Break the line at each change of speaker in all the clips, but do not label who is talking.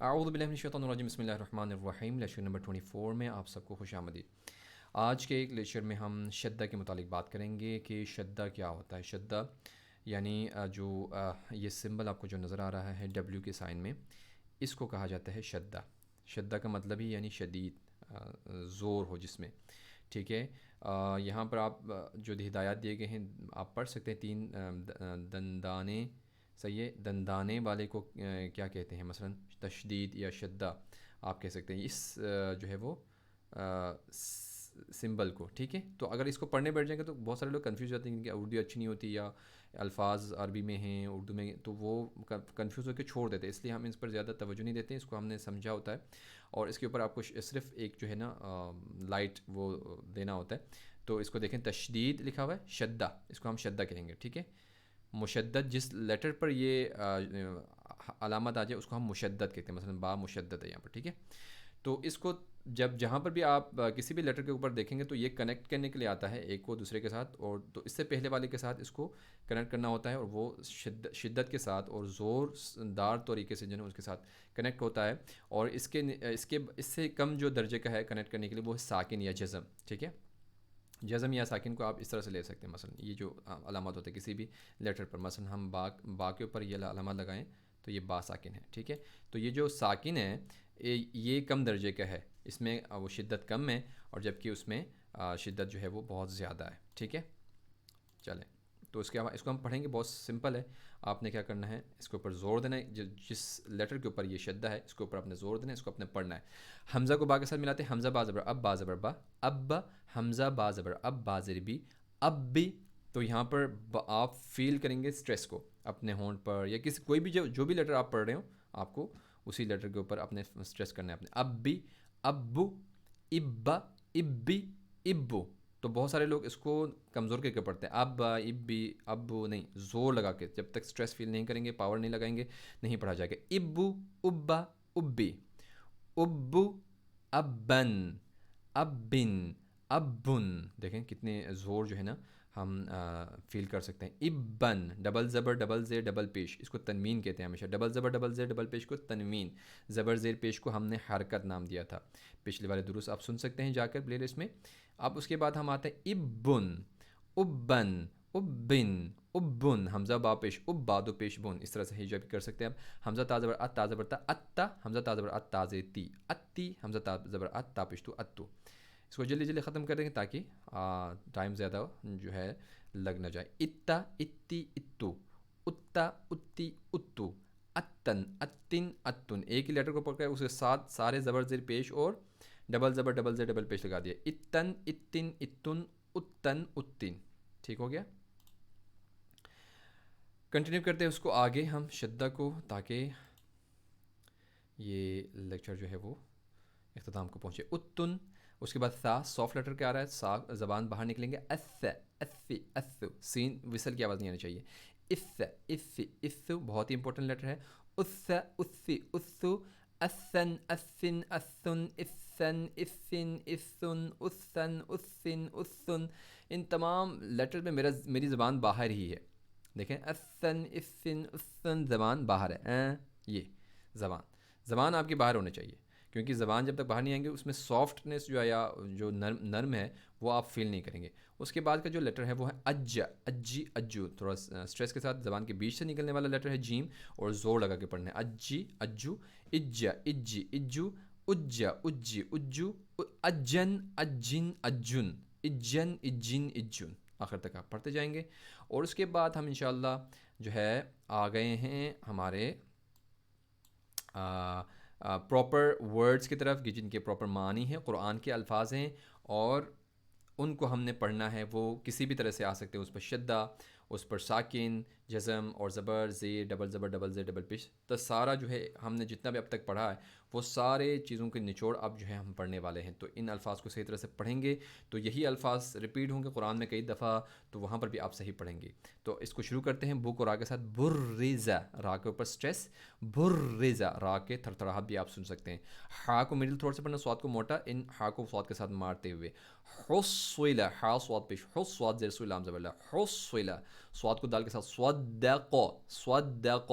اعوذ باللہ من الشیطان الرجیم، بسم اللہ الرحمن الرحیم۔ لیکچر نمبر 24 میں آپ سب کو خوش آمدید۔ آج کے ایک لیکچر میں ہم شدہ کے متعلق بات کریں گے کہ شدہ کیا ہوتا ہے۔ شدہ یعنی جو یہ سمبل آپ کو جو نظر آ رہا ہے ڈبلیو کے سائن میں، اس کو کہا جاتا ہے شدہ۔ شدہ کا مطلب ہی یعنی شدید، زور ہو جس میں، ٹھیک ہے۔ یہاں پر آپ جو ہدایات دیے گئے ہیں آپ پڑھ سکتے ہیں۔ تین دندانے، صحیح ہے، دندانے والے کو کیا کہتے ہیں، مثلا تشدید یا شدہ آپ کہہ سکتے ہیں اس جو ہے وہ سمبل کو، ٹھیک ہے۔ تو اگر اس کو پڑھنے بیٹھ جائیں گے تو بہت سارے لوگ کنفیوز ہوتے ہیں کہ اردو اچھی نہیں ہوتی یا الفاظ عربی میں ہیں اردو میں، تو وہ کنفیوز ہو کے چھوڑ دیتے ہیں۔ اس لیے ہم اس پر زیادہ توجہ نہیں دیتے ہیں، اس کو ہم نے سمجھا ہوتا ہے اور اس کے اوپر آپ کو صرف ایک جو ہے نا لائٹ وہ دینا ہوتا ہے۔ تو اس کو دیکھیں، تشدید لکھا ہوا ہے، شدہ، اس کو ہم شدہ کہیں گے، ٹھیک ہے۔ مشدد، جس لیٹر پر یہ علامت آ جائے اس کو ہم مشدد کہتے ہیں، مثلا با مشدد ہے یہاں پر، ٹھیک ہے۔ تو اس کو جہاں پر بھی آپ کسی بھی لیٹر کے اوپر دیکھیں گے تو یہ کنیکٹ کرنے کے لیے آتا ہے ایک کو دوسرے کے ساتھ، اور تو اس سے پہلے والے کے ساتھ اس کو کنیکٹ کرنا ہوتا ہے، اور وہ شدت کے ساتھ اور زور دار طریقے سے جو ہے اس کے ساتھ کنیکٹ ہوتا ہے۔ اور اس سے کم جو درجے کا ہے کنیکٹ کرنے کے لیے وہ ہے ساکن یا جزم، ٹھیک ہے۔ جزم یا ساکن کو آپ اس طرح سے لے سکتے ہیں، مثلا یہ جو علامات ہوتے ہیں کسی بھی لیٹر پر، مثلا ہم با کے اوپر یہ علامات لگائیں تو یہ با ساکن ہے، ٹھیک ہے۔ تو یہ جو ساکن ہے یہ کم درجے کا ہے، اس میں وہ شدت کم ہے، اور جبکہ اس میں شدت جو ہے وہ بہت زیادہ ہے، ٹھیک ہے۔ چلیں، تو اس کو ہم پڑھیں گے، بہت سمپل ہے۔ آپ نے کیا کرنا ہے، اس کے اوپر زور دینا ہے، جس لیٹر کے اوپر یہ شدہ ہے اس کے اوپر اپنے زور دینا ہے، اس کو اپنے پڑھنا ہے۔ حمزہ کو با کے ساتھ ملاتے ہیں، حمزہ با زبر اب، با زبر با، اب، حمزہ با زبر اب، با زیر بی، اب بھی۔ تو یہاں پر آپ فیل کریں گے اسٹریس کو اپنے ہونٹ پر، یا کوئی بھی جو بھی لیٹر آپ پڑھ رہے ہو آپ کو اسی لیٹر کے اوپر اپنے اسٹریس کرنا ہے اپنے۔ اب بھی، ابو، ابا، ابی، ابو۔ تو بہت سارے لوگ اس کو کمزور کر کے پڑھتے ہیں، ابا، ابی، ابو نہیں، زور لگا کے، جب تک اسٹریس فیل نہیں کریں گے، پاور نہیں لگائیں گے، نہیں پڑھا جائے گا۔ ابو، ابا، ابی، ابو، ابن، ابن، ابن۔ دیکھیں کتنے زور جو ہے نا ہم فیل کر سکتے ہیں۔ ابن، ڈبل زبر ڈبل زیر ڈبل پیش، اس کو تنوین کہتے ہیں ہمیشہ، ڈبل زبر ڈبل زیر ڈبل پیش کو تنوین، زبر زیر پیش کو ہم نے حرکت نام دیا تھا۔ پچھلے والے دروس آپ سن سکتے ہیں جا کر پلے لسٹ میں۔ اب اس کے بعد ہم آتے ہیں ابن، ابن، ابن، ابن، حمزہ با پیش اب، بادو پیش بن، اس طرح سے ہجا بھی کر سکتے ہیں۔ اب حمزہ تا زبر ات، تا زبر تا، اتا، حمزہ تا زبر ات، تا زیر تی، اتی، حمزہ تا زبر ات، تا پیش تو، اتو۔ اس کو جلدی جلدی ختم کر دیں گے تاکہ ٹائم زیادہ جو ہے لگ نہ جائے۔ اتا، اتی، اتو، اتا، اتی، اتو، اتن، اتن، اتن۔ ایک ہی لیٹر کو پکڑ کر اس کے ساتھ سارے زبر زیر پیش اور ڈبل زبر ڈبل زیر ڈبل پیش لگا دیا۔ اتن، اتن، اتن، اتن، اتن۔ ٹھیک ہو گیا۔ کنٹینیو کرتے ہیں اس کو آگے ہم شدہ کو، تاکہ یہ لیکچر جو ہے وہ اختتام کو پہنچے۔ اتن، اس کے بعد سا، سافٹ لیٹر کیا آ رہا ہے، سا زبان باہر نکلیں گے، اس، اس، اس، سین وصل کی آواز نہیں آنی چاہیے۔ اس، اس، اس، بہت ہی امپورٹنٹ لیٹر ہے۔ اس، اس، اسو، اسن، اسن، اسن، اسن، اسن، اسن، اسن، اسن، اسن۔ ان تمام لیٹر میں میری زبان باہر ہی ہے، دیکھیں، اسن، اسن، اسن، زبان باہر ہے، یہ زبان آپ کی باہر ہونے چاہیے، کیونکہ زبان جب تک باہر نہیں آئیں گے اس میں سافٹنس جو ہے یا جو نرم ہے وہ آپ فیل نہیں کریں گے۔ اس کے بعد کا جو لیٹر ہے وہ ہے اج، اجی، اجو، تھوڑا اسٹریس کے ساتھ زبان کے بیچ سے نکلنے والا لیٹر ہے جیم، اور زور لگا کے پڑھنا ہے۔ اجی، اجو، اجا، اجی، اجو، اجا، اجی، اجو، اجن، اجن، اجن، اجن، اجن، اجن، آخر تک آپ پڑھتے جائیں گے۔ اور اس کے بعد ہم انشاءاللہ جو ہے آ گئے ہیں ہمارے پراپر ورڈز کی طرف، جن کے پراپر معنی ہیں، قرآن کے الفاظ ہیں، اور ان کو ہم نے پڑھنا ہے۔ وہ کسی بھی طرح سے آ سکتے ہیں، اس پر شدہ، اس پر ساکن، جزم اور زبر، زیر، ڈبل زبر ڈبل زیر ڈبل پیش، تو سارا جو ہے ہم نے جتنا بھی اب تک پڑھا ہے وہ سارے چیزوں کے نچوڑ اب جو ہے ہم پڑھنے والے ہیں۔ تو ان الفاظ کو صحیح طرح سے پڑھیں گے تو یہی الفاظ ریپیٹ ہوں گے قرآن میں کئی دفعہ، تو وہاں پر بھی آپ صحیح پڑھیں گے۔ تو اس کو شروع کرتے ہیں، بو کو را کے ساتھ، برزا، را کے اوپر اسٹریس، برزا، را کے تھڑتھڑاہٹ بھی آپ سن سکتے ہیں۔ ہا کو مڈل تھوڑا سے پڑھنا، سواد کو موٹا، ان ہا کو سواد کے ساتھ مارتے ہوئے۔ حصل، ہا سواد پیش، حص سواد زیر سو لام زبر لا، حصل، سواد کو دال کے ساتھ، صدق، صدق،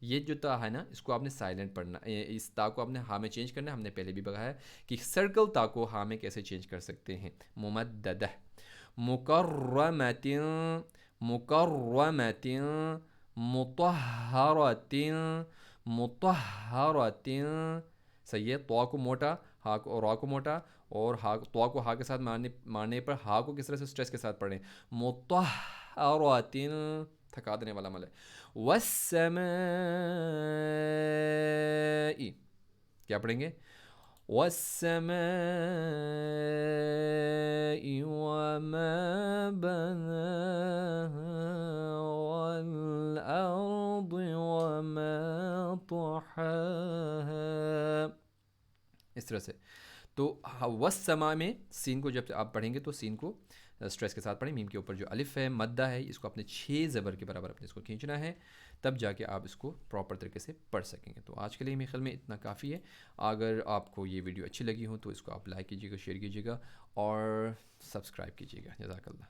یہ جو تا ہے نا اس کو آپ نے سائلنٹ پڑھنا، اس تا کو آپ نے ہاں میں چینج کرنا ہے. ہم نے پہلے بھی بتایا ہے کہ سرکل تا کو ہاں میں کیسے چینج کر سکتے ہیں. ممددہ، مکرمۃ، مکرمۃ، مطہرۃ، مطہرۃ. صحیح ہے. تو کو موٹا، ہا کو اور را کو موٹا، اور ہا تو کو ہا کے ساتھ مارنے پر ہا کو کس طرح سے اسٹریس کے ساتھ پڑھیں؟ مطہرۃ. تھکا دینے والا عمل ہے. والسماء، کیا پڑھیں گے؟ والسماء وما بناها والأرض وما طحاها. اس طرح سے. تو والسماء میں سین کو جب آپ پڑھیں گے تو سین کو اسٹریس کے ساتھ پڑھیں. میم کے اوپر جو الف ہے مدہ ہے اس کو اپنے 6 زبر کے برابر اپنے اس کو کھینچنا ہے، تب جا کے آپ اس کو پراپر طریقے سے پڑھ سکیں گے. تو آج کے لیے میرے خیال میں اتنا کافی ہے. اگر آپ کو یہ ویڈیو اچھی لگی ہو تو اس کو آپ لائک کیجیے گا، شیئر کیجیے گا اور سبسکرائب کیجیے گا. جزاک اللہ.